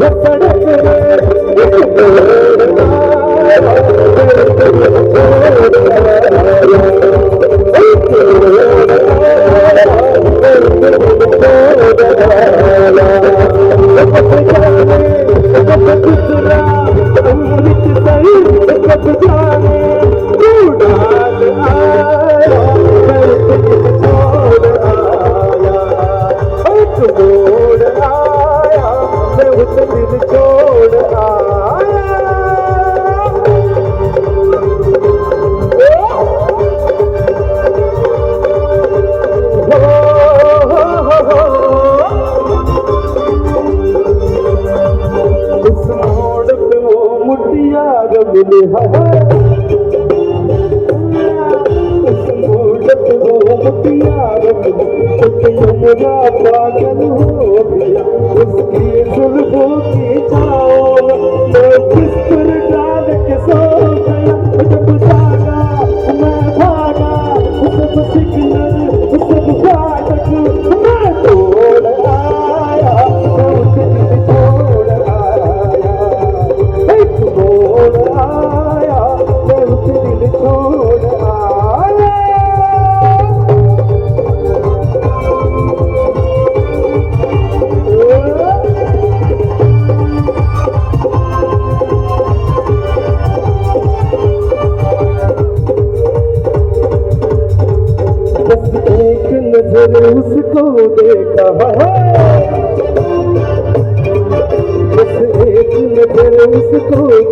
सड़क छोड़ आया मैं उस दिन छोड़ आया उस मोड़ पे वो मुटिया मिले उस मोड़ पे वो मुटिया मेरा पागल हो गया उसकी जुल्फों की छाओ मैं किस पर डाल के सो गया जब जागा मैं भागा सब सिग्नल सब फाटक मैं तोड़ आया मैं उस दिन छोड़ आया एक मोड़ आया मैं उस दिन छोड़ आया एक नजर उसको देखा है बस एक नजर उसको